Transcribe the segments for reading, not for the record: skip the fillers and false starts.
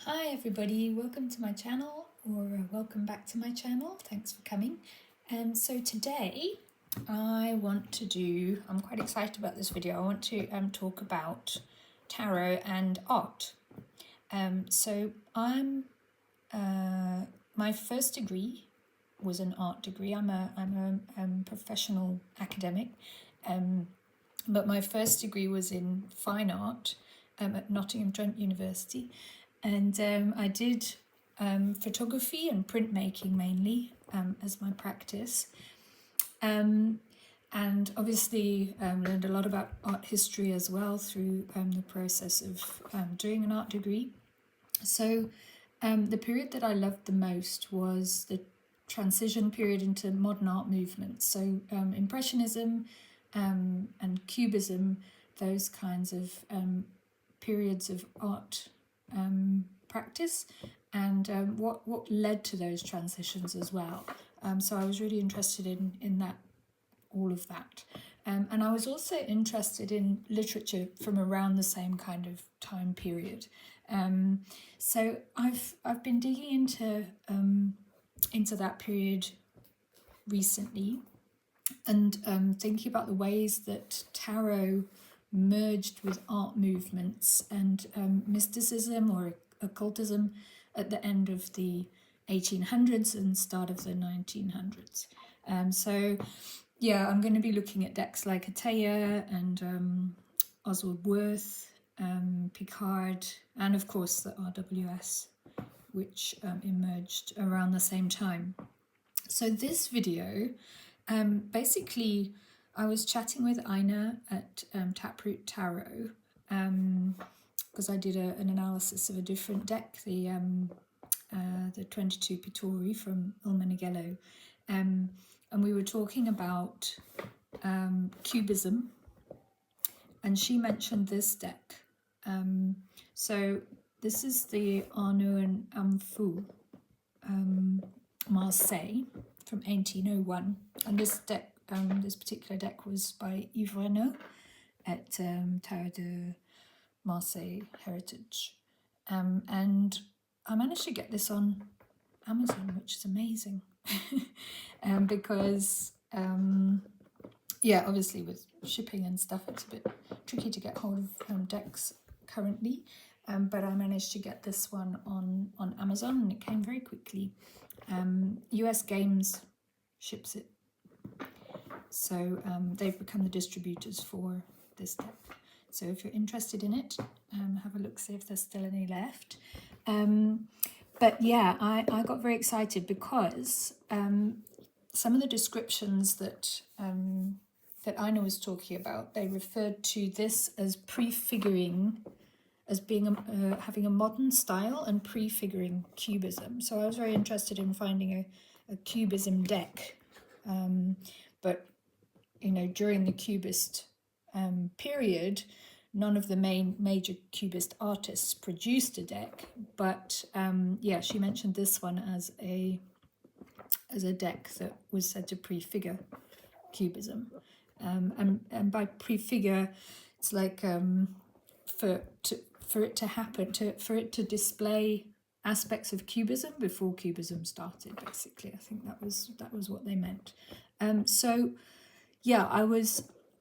Hi everybody, welcome to my channel, or welcome back to my channel. Thanks for coming. So today I'm quite excited about this video. I want to talk about tarot and art. My first degree was an art degree. I'm a professional academic, but my first degree was in fine art at Nottingham Trent University. And I did photography and printmaking mainly as my practice. And obviously learned a lot about art history as well through the process of doing an art degree. So the period that I loved the most was the transition period into modern art movements. So Impressionism and Cubism, those kinds of periods of art practice, and what led to those transitions as well. So I was really interested in that, all of that. And I was also interested in literature from around the same kind of time period. So I've been digging into that period recently, and thinking about the ways that tarot merged with art movements and mysticism or occultism at the end of the 1800s and start of the 1900s. I'm going to be looking at decks like Ataya and Oswald Worth, Picard, and of course the RWS, which emerged around the same time. So this video, basically, I was chatting with Ina at Taproot Tarot because I did an analysis of a different deck, the 22 Pittori from Il Meneghello, and we were talking about cubism, and she mentioned this deck. So this is the Arnoux Amphoux Marseille from 1801, and this deck, this particular deck, was by Yves Renaud at Tarot de Marseille Heritage, and I managed to get this on Amazon, which is amazing. Because obviously with shipping and stuff it's a bit tricky to get hold of decks currently, but I managed to get this one on Amazon, and it came very quickly. US Games ships it, so they've become the distributors for this deck. So if you're interested in it, have a look, see if there's still any left. But yeah, I got very excited because some of the descriptions that Ina was talking about, they referred to this as prefiguring, as being having a modern style and prefiguring cubism. So I was very interested in finding a cubism deck, but during the cubist period, none of the major cubist artists produced a deck, but she mentioned this one as a deck that was said to prefigure cubism, and by prefigure, it's like for it to happen, for it to display aspects of cubism before cubism started. Basically, I think that was what they meant.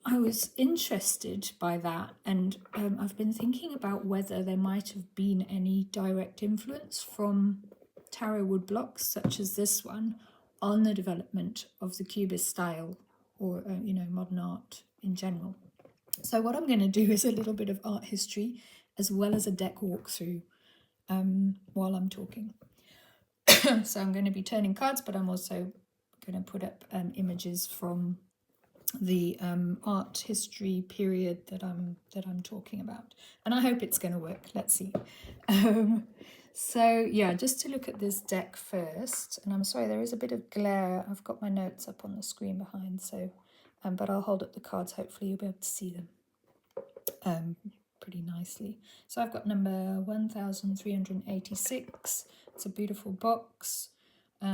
I was interested by that, and I've been thinking about whether there might have been any direct influence from tarot wood blocks such as this one on the development of the cubist style, or modern art in general. So what I'm going to do is a little bit of art history as well as a deck walkthrough while I'm talking. So I'm going to be turning cards, but I'm also going to put up images from the art history period that I'm talking about, and I hope it's going to work. Let's see. Just to look at this deck first, and I'm sorry there is a bit of glare. I've got my notes up on the screen behind, so but I'll hold up the cards. Hopefully you'll be able to see them pretty nicely. So I've got number 1386. It's a beautiful box.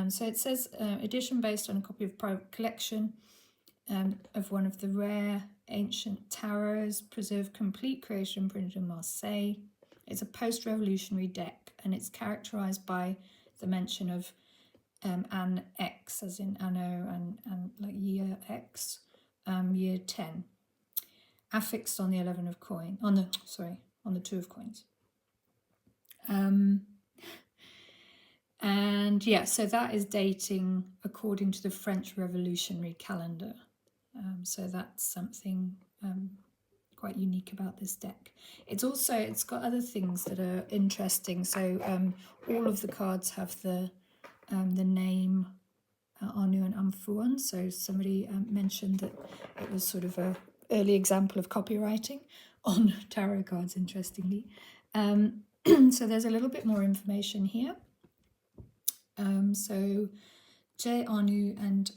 So it says edition based on a copy of private collection of one of the rare ancient tarots, preserved complete creation, printed in Marseille. It's a post-revolutionary deck, and it's characterized by the mention of an X, as in anno and like year X, year 10, affixed on the 11 of coin, on the 2 of coins. And yeah, so that is dating according to the French Revolutionary calendar. So that's something quite unique about this deck. It's got other things that are interesting. So all of the cards have the name Arnoux Amphoux on. So somebody mentioned that it was sort of a early example of copywriting on tarot cards, interestingly. So there's a little bit more information here. So J. Arnoux and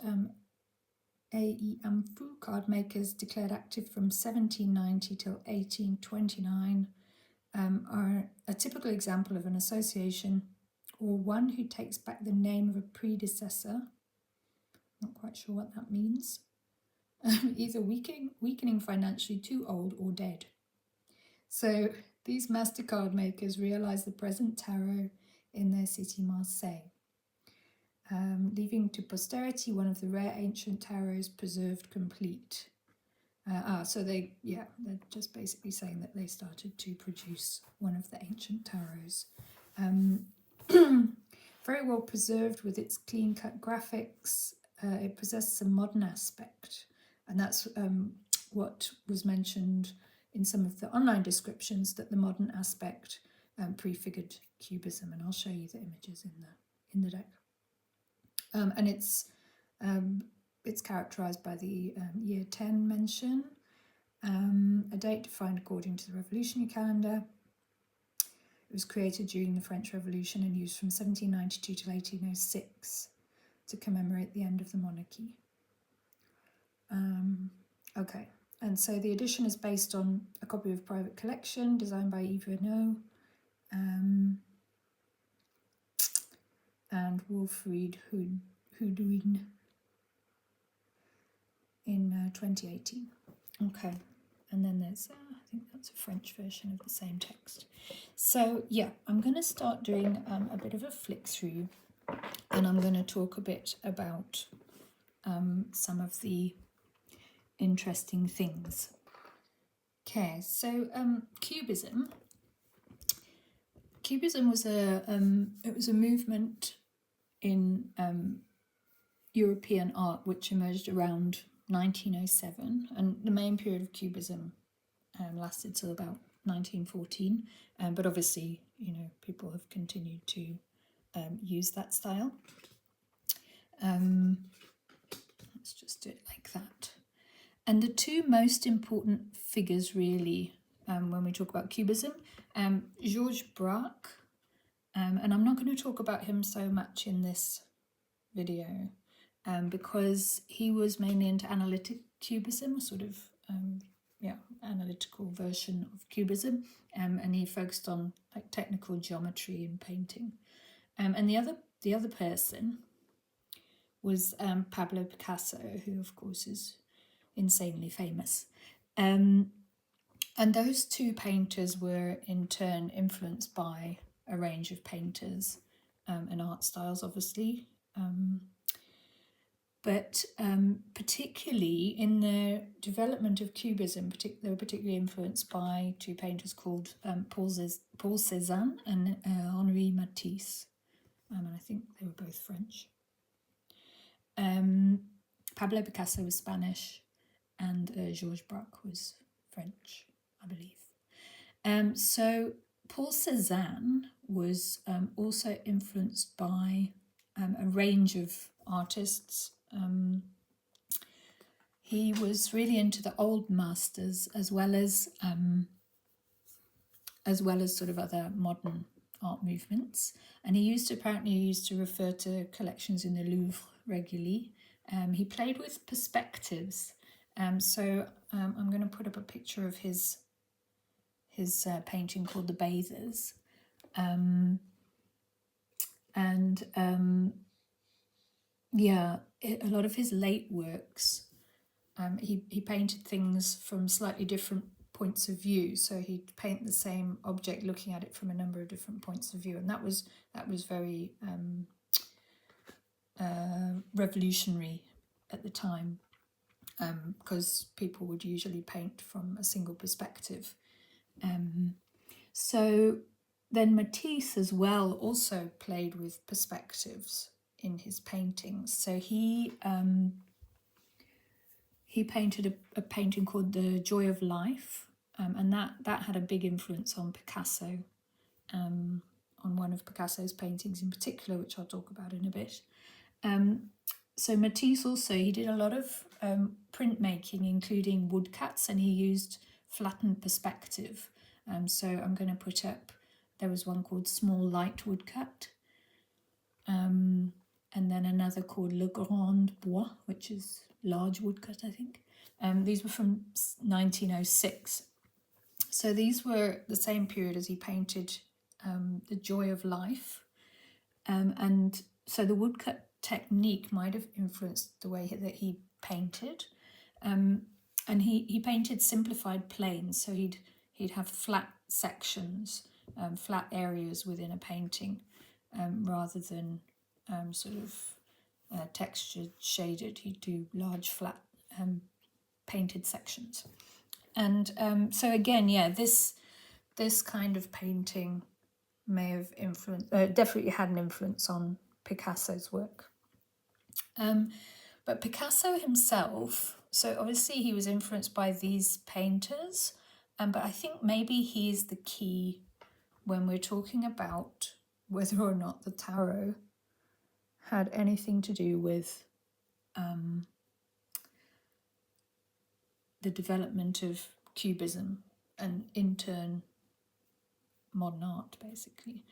A.E. Amphoux card makers, declared active from 1790 till 1829, are a typical example of an association or one who takes back the name of a predecessor. Not quite sure what that means. Either weakening financially, too old, or dead. So these master card makers realize the present tarot in their city, Marseille, leaving to posterity one of the rare ancient tarots preserved complete. So they're just basically saying that they started to produce one of the ancient tarots. Very well preserved with its clean-cut graphics. It possessed some modern aspect, and that's what was mentioned in some of the online descriptions, that the modern aspect prefigured cubism, and I'll show you the images in the deck. And it's characterized by the year 10 mention, a date defined according to the revolutionary calendar. It was created during the French Revolution and used from 1792 to 1806 to commemorate the end of the monarchy. Okay, and so the edition is based on a copy of private collection designed by Yves Arnoux and Wilfried Houdouin in 2018. Okay, and then there's, I think that's a French version of the same text. So yeah, I'm going to start doing a bit of a flick through, and I'm going to talk a bit about some of the interesting things. Okay, so cubism was a movement in European art which emerged around 1907, and the main period of cubism lasted till about 1914, but obviously, people have continued to use that style. Let's just do it like that. And the two most important figures, really, when we talk about cubism, Georges Braque, and I'm not going to talk about him so much in this video, because he was mainly into analytic cubism, sort of analytical version of cubism, and he focused on like technical geometry and painting. And the other person was Pablo Picasso, who of course is insanely famous. And those two painters were in turn influenced by a range of painters and art styles, obviously. But particularly in the development of cubism, they were particularly influenced by two painters called Paul Cézanne and Henri Matisse. And I think they were both French. Pablo Picasso was Spanish, and Georges Braque was French, I believe. So Paul Cézanne was also influenced by a range of artists. He was really into the old masters as well as sort of other modern art movements, and he apparently used to refer to collections in the Louvre regularly. He played with perspectives, so I'm going to put up a picture of his painting called The Bathers, a lot of his late works, he painted things from slightly different points of view. So he'd paint the same object looking at it from a number of different points of view, and that was very revolutionary at the time, because people would usually paint from a single perspective. So then Matisse as well also played with perspectives in his paintings. So he painted a painting called The Joy of Life, and that had a big influence on Picasso, on one of Picasso's paintings in particular, which I'll talk about in a bit. So Matisse also, he did a lot of printmaking, including woodcuts, and he used flattened perspective. So I'm going to put up, there was one called Small Light Woodcut, and then another called Le Grand Bois, which is large woodcut, I think. These were from 1906. So these were the same period as he painted The Joy of Life. And so the woodcut technique might have influenced the way that he painted. And he painted simplified planes, so he'd have flat sections, flat areas within a painting, rather than sort of textured, shaded. He'd do large, flat, painted sections. And so again, yeah, this kind of painting may have influenced, definitely had an influence on Picasso's work. But Picasso himself, so obviously he was influenced by these painters, but I think maybe he's the key when we're talking about whether or not the tarot had anything to do with the development of cubism and in turn modern art, basically.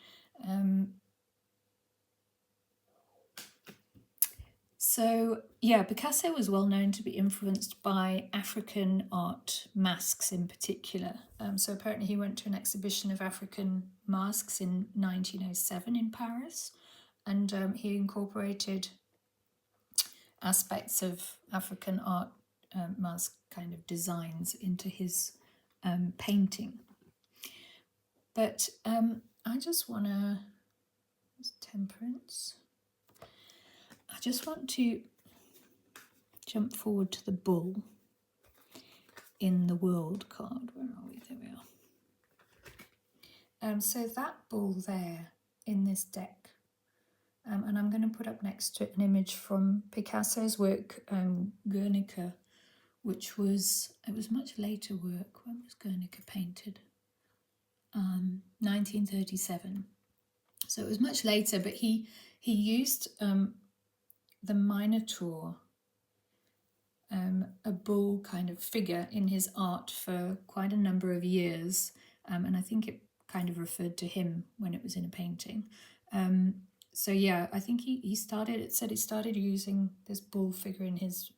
So yeah, Picasso was well known to be influenced by African art masks in particular. So apparently he went to an exhibition of African masks in 1907 in Paris, and he incorporated aspects of African art mask kind of designs into his painting. But I just want to, temperance. I just want to jump forward to the bull in the world card. Where are we? There we are. So that bull there in this deck, and I'm going to put up next to it an image from Picasso's work, Guernica, which was, it was much later work. When was Guernica painted? 1937. So it was much later, but he used the Minotaur, a bull kind of figure in his art for quite a number of years, and I think it kind of referred to him when it was in a painting. So yeah, I think he started using this bull figure in his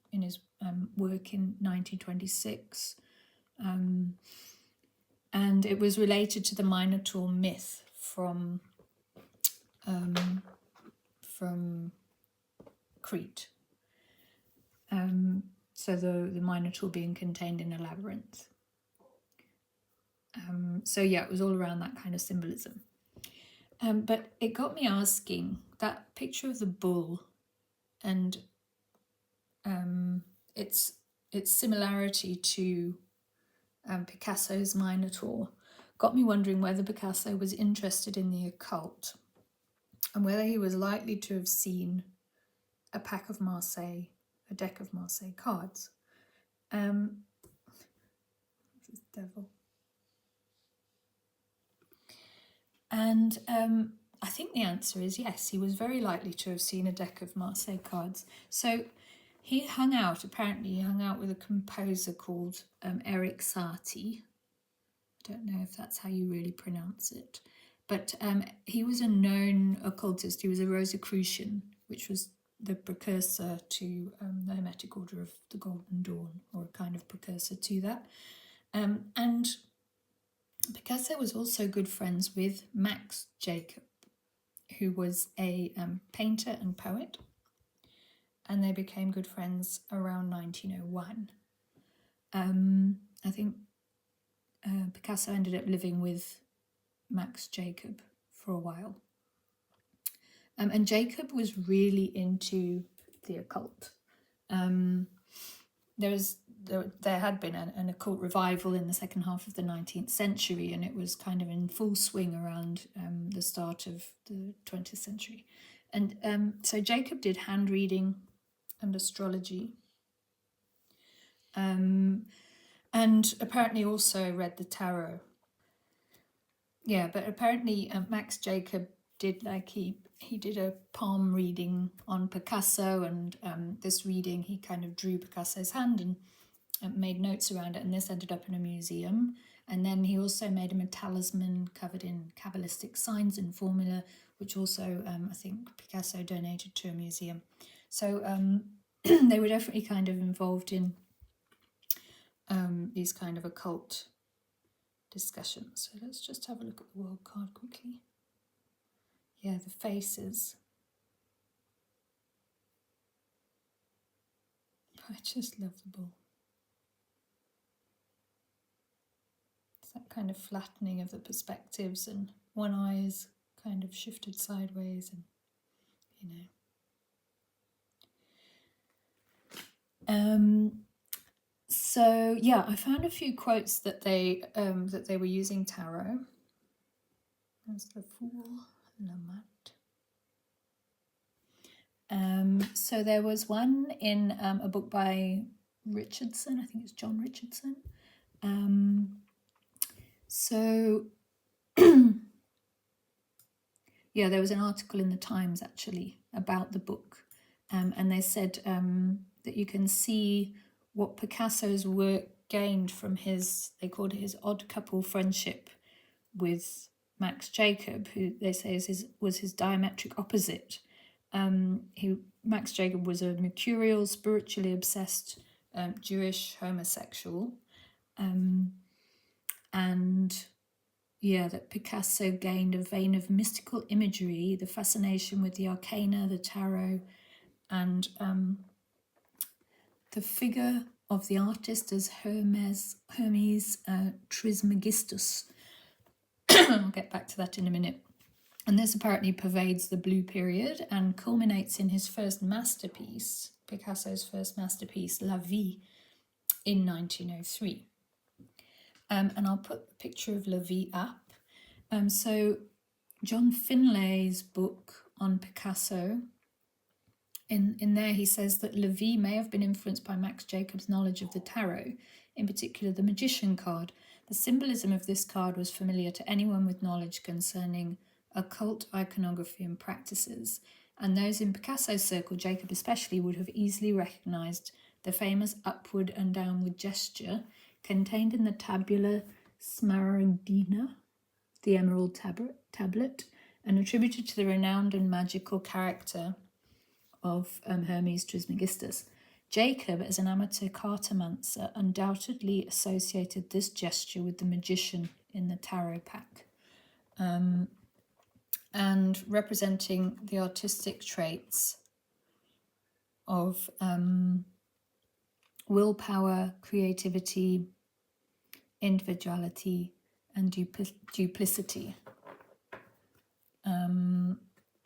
work in 1926, and it was related to the Minotaur myth from Crete. So the Minotaur being contained in a labyrinth. So yeah, it was all around that kind of symbolism. But it got me asking, that picture of the bull and its similarity to Picasso's Minotaur got me wondering whether Picasso was interested in the occult and whether he was likely to have seen a deck of Marseille cards. This devil. And I think the answer is yes, he was very likely to have seen a deck of Marseille cards. So he hung out with a composer called Eric Satie. I don't know if that's how you really pronounce it. But he was a known occultist. He was a Rosicrucian, which was the precursor to the Hermetic Order of the Golden Dawn, or a kind of precursor to that. And Picasso was also good friends with Max Jacob, who was a painter and poet, and they became good friends around 1901. I think Picasso ended up living with Max Jacob for a while. And Jacob was really into the occult. There had been an occult revival in the second half of the 19th century, and it was kind of in full swing around the start of the 20th century. And so Jacob did hand reading and astrology, and apparently also read the tarot. Yeah, but apparently Max Jacob did he did a palm reading on Picasso, and this reading he kind of drew Picasso's hand and made notes around it, and this ended up in a museum. And then he also made a talisman covered in Kabbalistic signs and formula, which also I think Picasso donated to a museum. So they were definitely kind of involved in these kind of occult discussions. So let's just have a look at the world card quickly. Yeah, the faces. I just love the bull. It's that kind of flattening of the perspectives, and one eye is kind of shifted sideways, and So yeah, I found a few quotes that they were using tarot. There's the Fool and the Mat. So there was one in a book by Richardson, I think it's John Richardson. So yeah, there was an article in the Times actually about the book, and they said that you can see what Picasso's work gained from they called it his odd couple friendship with Max Jacob, who they say was his diametric opposite. Max Jacob was a mercurial, spiritually obsessed Jewish homosexual, and yeah, that Picasso gained a vein of mystical imagery, the fascination with the arcana, the tarot, and the figure of the artist as Hermes Trismegistus. I'll get back to that in a minute. And this apparently pervades the Blue period and culminates in his first masterpiece, Picasso's first masterpiece, La Vie, in 1903. And I'll put the picture of La Vie up. So John Finlay's book on Picasso, in there he says that La Vie may have been influenced by Max Jacob's knowledge of the tarot, in particular the magician card. The symbolism of this card was familiar to anyone with knowledge concerning occult iconography and practices, and those in Picasso's circle, Jacob especially, would have easily recognised the famous upward and downward gesture contained in the tabula smaragdina, the emerald tablet, and attributed to the renowned and magical character of Hermes Trismegistus. Jacob, as an amateur cartomancer, undoubtedly associated this gesture with the magician in the tarot pack, and representing the artistic traits of willpower, creativity, individuality, and duplicity.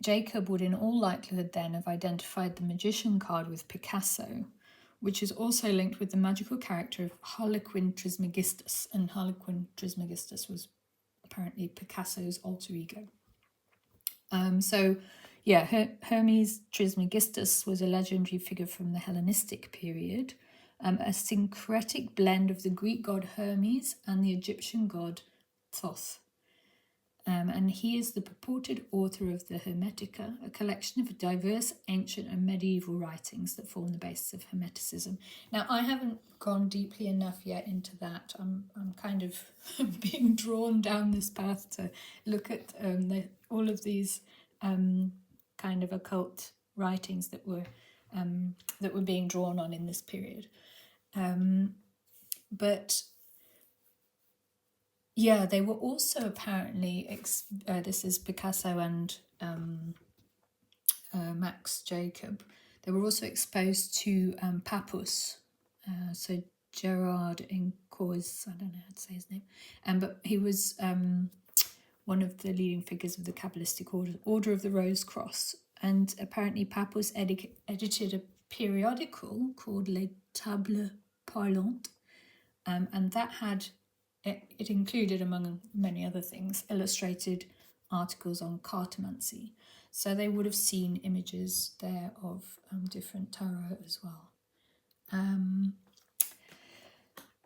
Jacob would in all likelihood then have identified the magician card with Picasso, which is also linked with the magical character of Harlequin Trismegistus, and Harlequin Trismegistus was apparently Picasso's alter ego. Hermes Trismegistus was a legendary figure from the Hellenistic period, a syncretic blend of the Greek god Hermes and the Egyptian god Thoth. And he is the purported author of the Hermetica, a collection of diverse ancient and medieval writings that form the basis of Hermeticism. Now, I haven't gone deeply enough yet into that. I'm kind of being drawn down this path to look at all of these kind of occult writings that were being drawn on in this period. But yeah, they were also apparently, this is Picasso and Max Jacob, they were also exposed to Papus, so Gerard Cause, I don't know how to say his name, but he was one of the leading figures of the Kabbalistic order of the Rose Cross. And apparently Papus edited a periodical called Les Tables Parlantes, and that had, it included, among many other things, illustrated articles on cartomancy. So they would have seen images there of different tarot as well.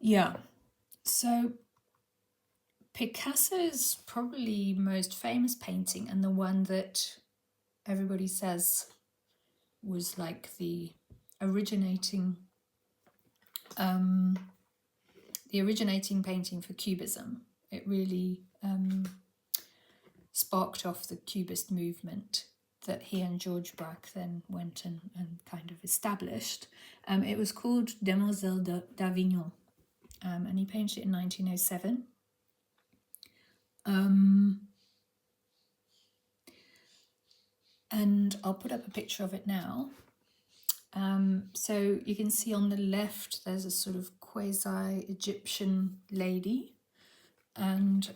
Yeah, so Picasso's probably most famous painting, and the one that everybody says was like the originating painting for cubism. It really sparked off the cubist movement that he and George Braque then went and kind of established. It was called Demoiselle d'Avignon, and he painted it in 1907. And I'll put up a picture of it now. So you can see on the left there's a sort of quasi-Egyptian lady, and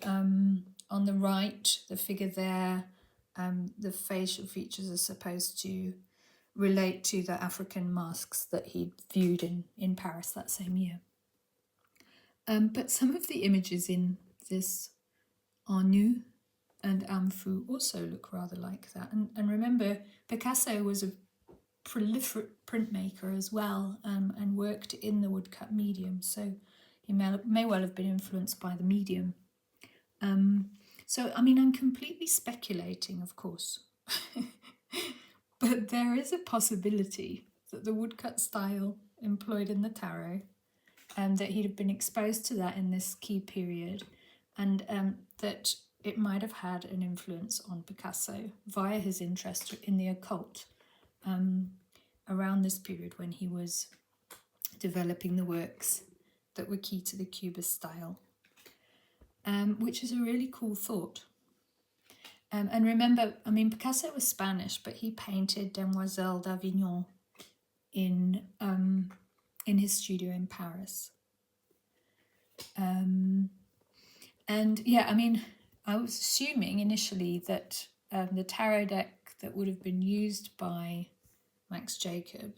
on the right, the figure there, the facial features are supposed to relate to the African masks that he'd viewed in Paris that same year. But some of the images in this Arnoux and Amphoux also look rather like that. And remember, Picasso was a prolific printmaker as well, and worked in the woodcut medium, so he may well have been influenced by the medium. So, I mean, I'm completely speculating, of course, but there is a possibility that the woodcut style employed in the tarot, that he'd have been exposed to that in this key period, and that it might have had an influence on Picasso via his interest in the occult around this period when he was developing the works that were key to the Cubist style, which is a really cool thought. And remember, I mean, Picasso was Spanish, but he painted Demoiselle d'Avignon in his studio in Paris. And yeah, I mean, I was assuming initially that the tarot deck that would have been used by Max Jacob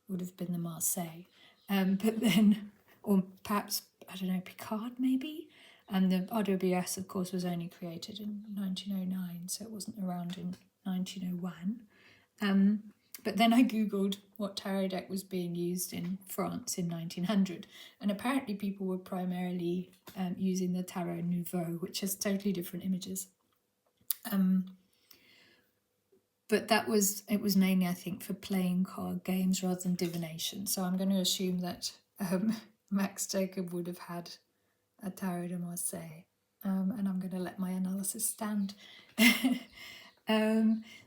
would have been the Marseille. But then, or perhaps, I don't know, Picard maybe? And the RWS, of course, was only created in 1909, so it wasn't around in 1901. But then I Googled what tarot deck was being used in France in 1900, and apparently people were primarily using the Tarot Nouveau, which has totally different images. But it was mainly, I think, for playing card games rather than divination. So I'm going to assume that Max Jacob would have had a Tarot de Marseille, and I'm going to let my analysis stand.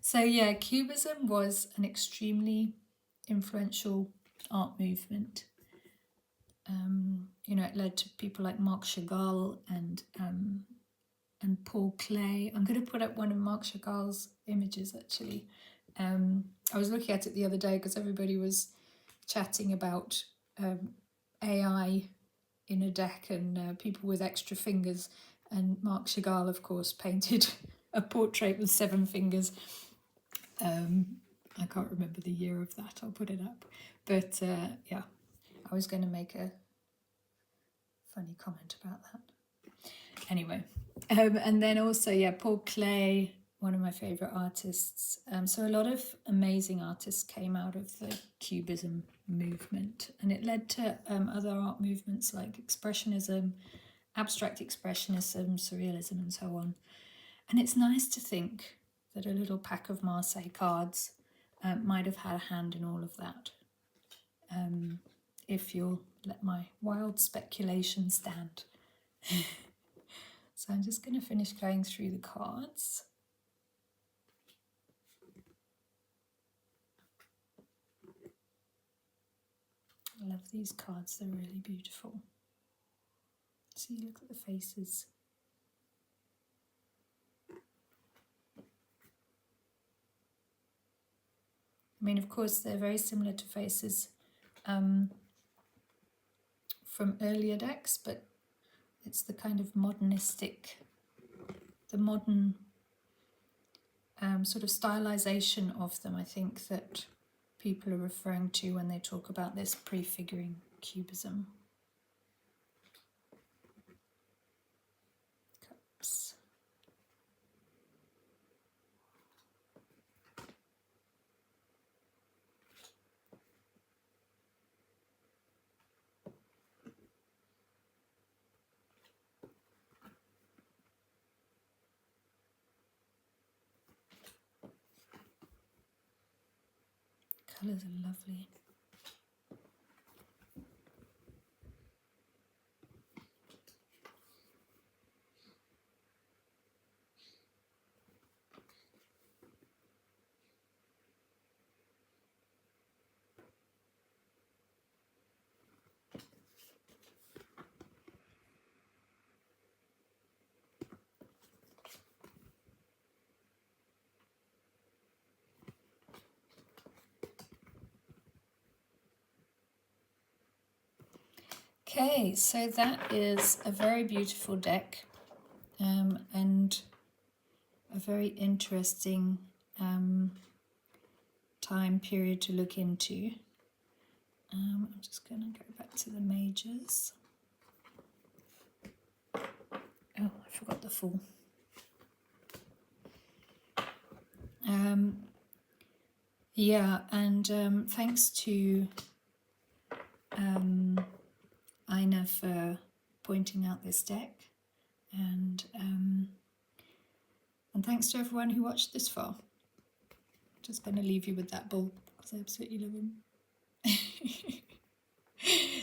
So yeah, Cubism was an extremely influential art movement. You know, it led to people like Marc Chagall and Paul Klee. I'm going to put up one of Marc Chagall's images, actually. I was looking at it the other day because everybody was chatting about AI in a deck and people with extra fingers. And Marc Chagall, of course, painted a portrait with 7 fingers. I can't remember the year of that. I'll put it up. But yeah, I was going to make a funny comment about that. Anyway, and then also, yeah, Paul Klee, one of my favourite artists. So a lot of amazing artists came out of the Cubism movement, and it led to other art movements like Expressionism, Abstract Expressionism, Surrealism, and so on. And it's nice to think that a little pack of Marseille cards might have had a hand in all of that, if you'll let my wild speculation stand. So I'm just going to finish going through the cards. I love these cards, they're really beautiful. See, look at the faces. I mean, of course, they're very similar to faces from earlier decks, but it's the kind of modernistic, the modern sort of stylization of them, I think, that people are referring to when they talk about this prefiguring cubism. Cups. Colours are lovely. Okay, so that is a very beautiful deck, and a very interesting time period to look into. I'm just going to go back to the majors. Oh, I forgot the Fool. Yeah, and thanks to Ina for pointing out this deck, and thanks to everyone who watched this far. Just going to leave you with that bull because I absolutely love him.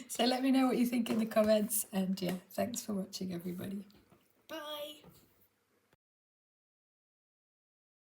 So let me know what you think in the comments, and yeah, thanks for watching, everybody.